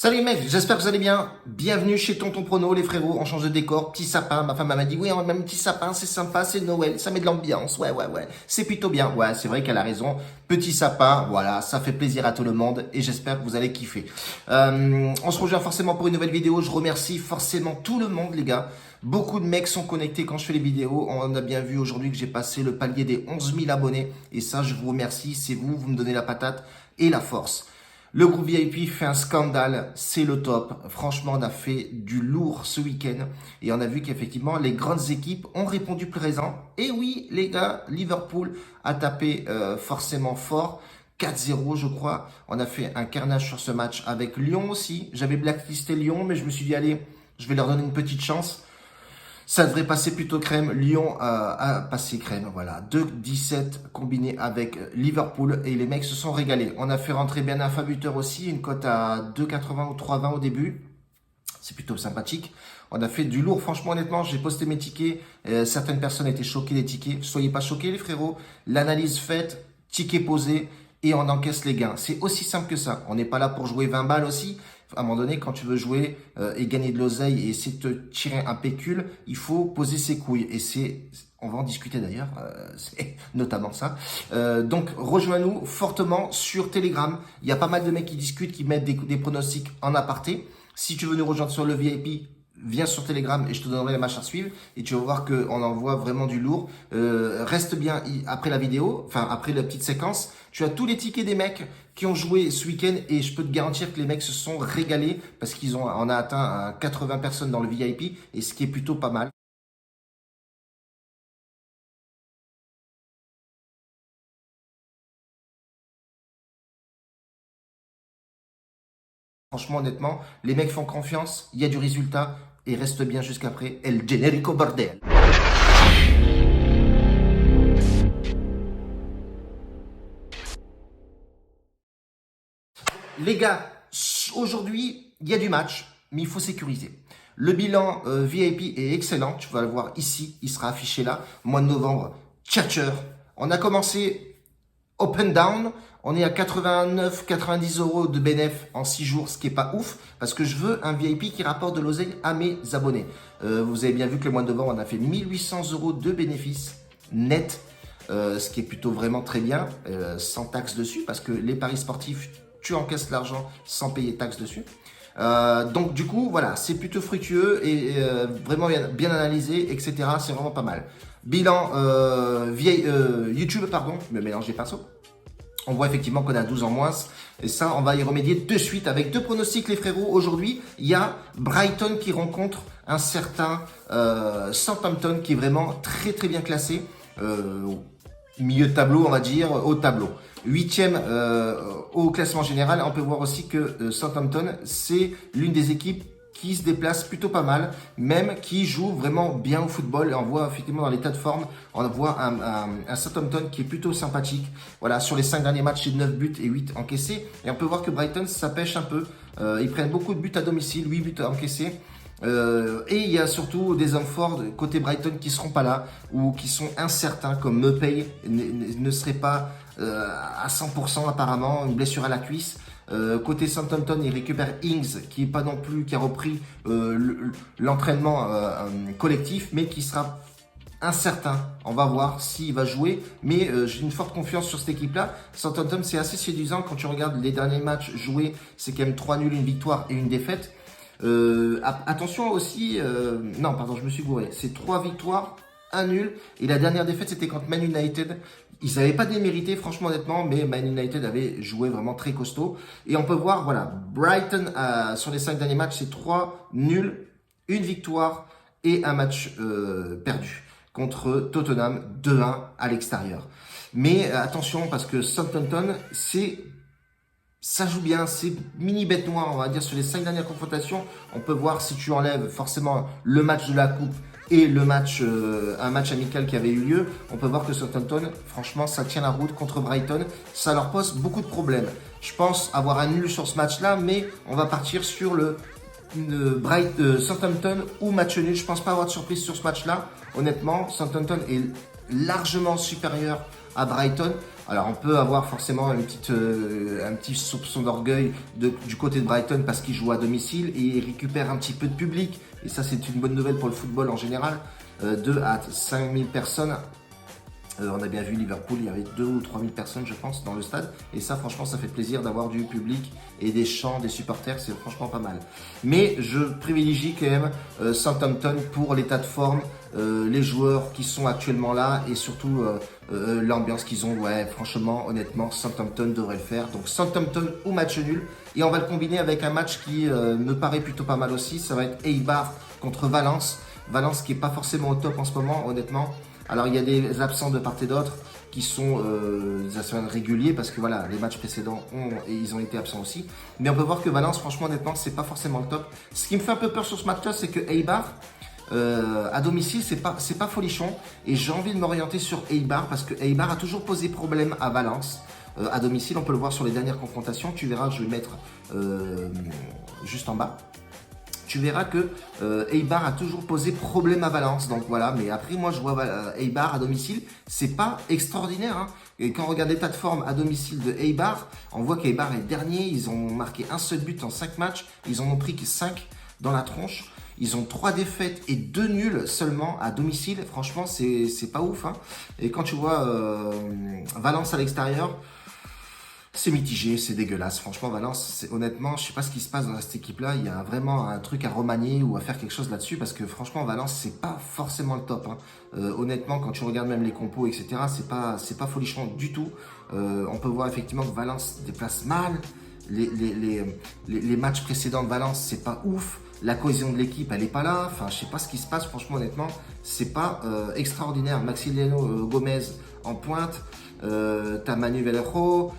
Salut les mecs, j'espère que vous allez bien. Bienvenue chez Tonton Prono, les frérots, on change de décor, petit sapin. Ma femme m'a dit, oui, on a même petit sapin, c'est sympa, c'est Noël, ça met de l'ambiance, ouais, c'est plutôt bien. Ouais, c'est vrai qu'elle a raison. Petit sapin, voilà, ça fait plaisir à tout le monde et j'espère que vous allez kiffer. On se rejoint forcément pour une nouvelle vidéo, je remercie forcément tout le monde les gars. Beaucoup de mecs sont connectés quand je fais les vidéos. On a bien vu aujourd'hui que j'ai passé le palier des 11 000 abonnés et ça, je vous remercie, c'est vous, vous me donnez la patate et la force. Le groupe VIP fait un scandale, c'est le top. Franchement, on a fait du lourd ce week-end et on a vu qu'effectivement, les grandes équipes ont répondu présent. Et oui, les gars, Liverpool a tapé forcément fort. 4-0, je crois. On a fait un carnage sur ce match avec Lyon aussi. J'avais blacklisté Lyon, mais je me suis dit, allez, je vais leur donner une petite chance. Ça devrait passer plutôt crème. Lyon a passé crème, voilà. 2-17 combiné avec Liverpool et les mecs se sont régalés. On a fait rentrer Bernard Fabuteur aussi, une cote à 2,80 ou 3,20 au début. C'est plutôt sympathique. On a fait du lourd, franchement, honnêtement, j'ai posté mes tickets. Certaines personnes étaient choquées des tickets. Soyez pas choqués les frérots. L'analyse faite, ticket posé et on encaisse les gains. C'est aussi simple que ça. On n'est pas là pour jouer 20 balles aussi. À un moment donné, quand tu veux jouer et gagner de l'oseille et essayer de te tirer un pécule, il faut poser ses couilles. Et on va en discuter d'ailleurs, c'est notamment ça. Donc, rejoins-nous fortement sur Telegram. Il y a pas mal de mecs qui discutent, qui mettent des pronostics en aparté. Si tu veux nous rejoindre sur le VIP, viens sur Telegram et je te donnerai les matchs à suivre et tu vas voir qu'on envoie vraiment du lourd. Reste bien après la vidéo, enfin après la petite séquence. Tu as tous les tickets des mecs qui ont joué ce week-end et je peux te garantir que les mecs se sont régalés parce on a atteint 80 personnes dans le VIP et ce qui est plutôt pas mal. Franchement, honnêtement, les mecs font confiance, il y a du résultat et reste bien jusqu'après. El generico bordel. Les gars, aujourd'hui, il y a du match, mais il faut sécuriser. Le bilan VIP est excellent. Tu vas le voir ici, il sera affiché là. Mois de novembre, Tchatcher. On a commencé open down. On est à 89-90 euros de bénéf en 6 jours, ce qui est pas ouf, parce que je veux un VIP qui rapporte de l'oseille à mes abonnés. Vous avez bien vu que le mois de novembre, on a fait 1800 euros de bénéfices net, ce qui est plutôt vraiment très bien, sans taxe dessus, parce que les paris sportifs, tu encaisses l'argent sans payer taxe dessus. Donc du coup, voilà, c'est plutôt fructueux et vraiment bien analysé, etc. C'est vraiment pas mal. Bilan YouTube, pardon, je me mélange les pinceaux. On voit effectivement qu'on a 12 en moins. Et ça, on va y remédier de suite avec deux pronostics, les frérots. Aujourd'hui, il y a Brighton qui rencontre un certain Southampton qui est vraiment très très bien classé. Milieu de tableau, on va dire, haut de tableau. 8e au classement général. On peut voir aussi que Southampton, c'est l'une des équipes qui se déplace plutôt pas mal, même qui joue vraiment bien au football. Et on voit effectivement dans l'état de forme, on voit un Southampton qui est plutôt sympathique. Voilà, sur les 5 derniers matchs, c'est 9 buts et 8 encaissés. Et on peut voir que Brighton, ça pêche un peu. Ils prennent beaucoup de buts à domicile, 8 buts encaissés. Et il y a surtout des hommes forts côté Brighton qui seront pas là ou qui sont incertains, comme Mepay ne serait pas à 100% apparemment, une blessure à la cuisse. Côté Southampton, il récupère Ings qui est pas non plus, qui a repris l'entraînement collectif, mais qui sera incertain. On va voir s'il va jouer, mais j'ai une forte confiance sur cette équipe-là. Southampton, c'est assez séduisant quand tu regardes les derniers matchs joués, c'est quand même 3 nuls, une victoire et une défaite. Attention aussi, non pardon, je me suis gouré, c'est 3 victoires, 1 nul, et la dernière défaite c'était contre Man United. Ils n'avaient pas démérité franchement honnêtement, mais Man United avait joué vraiment très costaud. Et on peut voir, voilà, Brighton sur les 5 derniers matchs, c'est 3 nuls, une victoire et un match perdu contre Tottenham 2-1 à l'extérieur. Mais attention parce que Southampton, ça joue bien, c'est mini bête noire, on va dire, sur les 5 dernières confrontations. On peut voir si tu enlèves forcément le match de la coupe et le match, un match amical qui avait eu lieu. On peut voir que Southampton, franchement, ça tient la route contre Brighton. Ça leur pose beaucoup de problèmes. Je pense avoir un nul sur ce match-là, mais on va partir sur le Southampton ou match nul. Je pense pas avoir de surprise sur ce match-là. Honnêtement, Southampton est largement supérieur à Brighton. Alors on peut avoir forcément un petit soupçon d'orgueil du côté de Brighton parce qu'il joue à domicile et il récupère un petit peu de public. Et ça c'est une bonne nouvelle pour le football en général. 2 à 5 000 personnes. On a bien vu Liverpool, il y avait 2 ou 3 000 personnes je pense dans le stade. Et ça franchement ça fait plaisir d'avoir du public et des chants, des supporters, c'est franchement pas mal. Mais je privilégie quand même Southampton pour l'état de forme, les joueurs qui sont actuellement là et surtout l'ambiance qu'ils ont. Ouais, franchement, honnêtement, Southampton devrait le faire. Donc Southampton ou match nul. Et on va le combiner avec un match qui me paraît plutôt pas mal aussi. Ça va être Eibar contre Valence. Valence qui est pas forcément au top en ce moment, honnêtement. Alors il y a des absents de part et d'autre qui sont des absents réguliers parce que voilà, les matchs précédents ils ont été absents aussi. Mais on peut voir que Valence, franchement, honnêtement, c'est pas forcément le top. Ce qui me fait un peu peur sur ce match-là, c'est que Eibar, à domicile, c'est pas folichon. Et j'ai envie de m'orienter sur Eibar parce que Eibar a toujours posé problème à Valence. À domicile, on peut le voir sur les dernières confrontations. Tu verras, je vais mettre juste en bas. Tu verras que Eibar a toujours posé problème à Valence. Donc voilà, mais après moi je vois Eibar à domicile, c'est pas extraordinaire. Hein. Et quand on regarde l'état de forme à domicile de Eibar, on voit qu'Eibar est dernier, ils ont marqué un seul but en 5 matchs, ils en ont pris que 5 dans la tronche. Ils ont 3 défaites et 2 nuls seulement à domicile. Franchement, c'est pas ouf. Hein. Et quand tu vois Valence à l'extérieur, c'est mitigé, c'est dégueulasse. Franchement, Valence, honnêtement, je sais pas ce qui se passe dans cette équipe-là. Il y a vraiment un truc à remanier ou à faire quelque chose là-dessus parce que franchement, Valence, c'est pas forcément le top. Hein. Honnêtement, quand tu regardes même les compos, etc., c'est pas folichon du tout. On peut voir effectivement que Valence déplace mal. Les matchs précédents de Valence, c'est pas ouf. La cohésion de l'équipe, elle est pas là. Enfin, je sais pas ce qui se passe. Franchement, honnêtement, c'est pas extraordinaire. Maximiliano Gomez en pointe. T'as Manu Vallejo.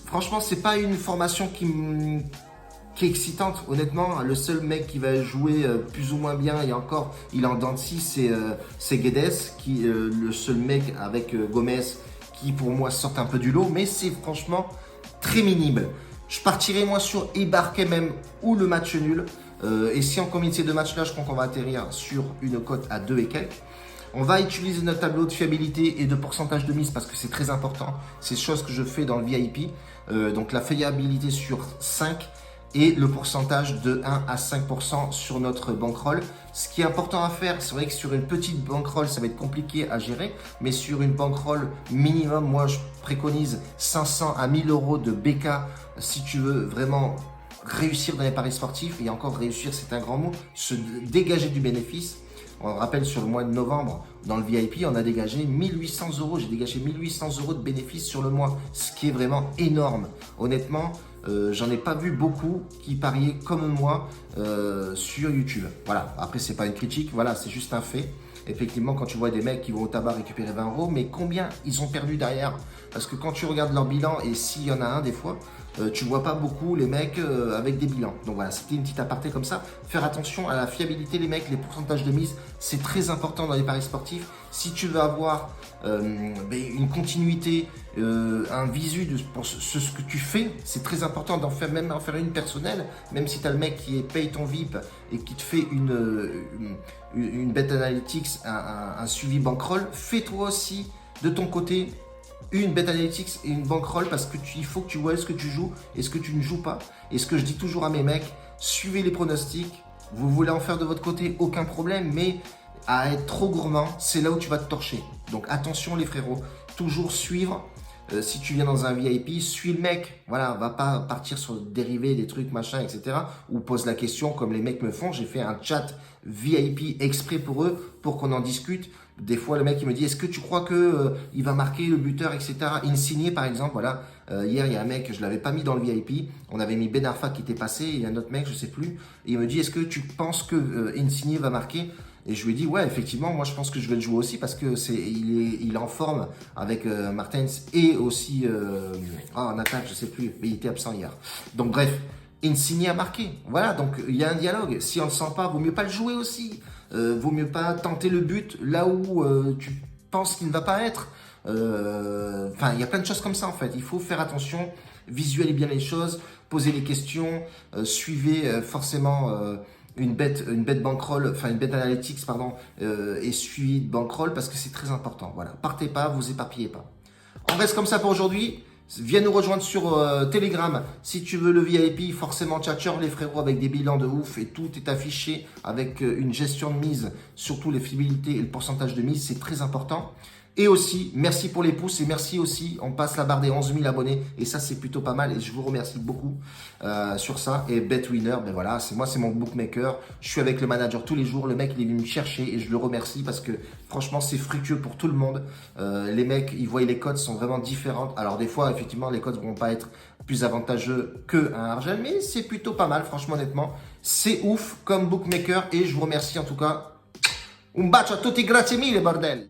Franchement, c'est pas une formation qui est excitante. Honnêtement, le seul mec qui va jouer plus ou moins bien, et encore, il est en dents de scie, c'est Guedes, qui le seul mec avec Gomez qui pour moi sort un peu du lot, mais c'est franchement très minime. Je partirai moi sur Eibar quand même ou le match nul. Et si on combine ces deux matchs-là, je crois qu'on va atterrir sur une cote à 2 et quelques. On va utiliser notre tableau de fiabilité et de pourcentage de mise parce que c'est très important. C'est chose que je fais dans le VIP. Donc la fiabilité sur 5 et le pourcentage de 1 à 5% sur notre bankroll. Ce qui est important à faire, c'est vrai que sur une petite bankroll, ça va être compliqué à gérer. Mais sur une bankroll minimum, moi je préconise 500 à 1000 euros de BK si tu veux vraiment réussir dans les paris sportifs. Et encore réussir, c'est un grand mot. Se dégager du bénéfice. On rappelle, sur le mois de novembre, dans le VIP, on a dégagé 1800 euros. J'ai dégagé 1800 euros de bénéfices sur le mois, ce qui est vraiment énorme. Honnêtement, j'en ai pas vu beaucoup qui pariaient comme moi sur YouTube. Voilà, après, c'est pas une critique, voilà, c'est juste un fait. Effectivement, quand tu vois des mecs qui vont au tabac récupérer 20 euros, mais combien ils ont perdu derrière? Parce que quand tu regardes leur bilan, et s'il y en a un des fois, tu vois pas beaucoup les mecs avec des bilans. Donc voilà, c'était une petite aparté comme ça. Faire attention à la fiabilité, les mecs, les pourcentages de mise, c'est très important dans les paris sportifs. Si tu veux avoir une continuité, un visu pour ce que tu fais, c'est très important d'en faire, même en faire une personnelle, même si tu as le mec qui paye ton VIP et qui te fait une bet analytics, un suivi bankroll, fais-toi aussi de ton côté une bet analytics et une bankroll parce que il faut que tu vois ce que tu joues et ce que tu ne joues pas. Et ce que je dis toujours à mes mecs, suivez les pronostics. Vous voulez en faire de votre côté, aucun problème, mais à être trop gourmand, c'est là où tu vas te torcher. Donc attention les frérots, toujours suivre. Si tu viens dans un VIP, suis le mec. Voilà, va pas partir sur le dérivé, des trucs, machin, etc. Ou pose la question comme les mecs me font. J'ai fait un chat VIP exprès pour eux, pour qu'on en discute. Des fois, le mec il me dit, est-ce que tu crois que il va marquer le buteur, etc. Insigné par exemple, voilà. Hier, il y a un mec, je l'avais pas mis dans le VIP. On avait mis Ben Arfa qui était passé, et un autre mec, je sais plus. Et il me dit, est-ce que tu penses que Insigné va marquer? Et je lui ai dit, ouais, effectivement, moi je pense que je vais le jouer aussi parce que il est en forme avec Martens et aussi en attaque, je sais plus, mais il était absent hier. Donc bref, Insigne a marqué. Voilà, donc il y a un dialogue. Si on ne le sent pas, vaut mieux pas le jouer aussi. Vaut mieux pas tenter le but là où tu penses qu'il ne va pas être. Enfin, il y a plein de choses comme ça en fait. Il faut faire attention, visualiser bien les choses, poser les questions, suivez forcément une bête bankroll, enfin une bête analytics, pardon, et suivi de bankroll parce que c'est très important. Voilà, partez pas, vous éparpillez pas. On reste comme ça pour aujourd'hui. Viens nous rejoindre sur Telegram si tu veux le VIP, forcément Tchatcher les frérots avec des bilans de ouf et tout est affiché avec une gestion de mise, surtout les fidélités et le pourcentage de mise, c'est très important. Et aussi, merci pour les pouces et merci aussi, on passe la barre des 11 000 abonnés et ça c'est plutôt pas mal et je vous remercie beaucoup sur ça. Et BetWinner, ben voilà, c'est moi, c'est mon bookmaker, je suis avec le manager tous les jours, le mec il est venu me chercher et je le remercie parce que franchement c'est fructueux pour tout le monde. Les mecs, ils voient les codes sont vraiment différentes. Alors des fois, effectivement, les codes vont pas être plus avantageux qu'un Argel, mais c'est plutôt pas mal, franchement honnêtement. C'est ouf comme bookmaker et je vous remercie en tout cas. Un bacio a tutti, grazie mille, bordel!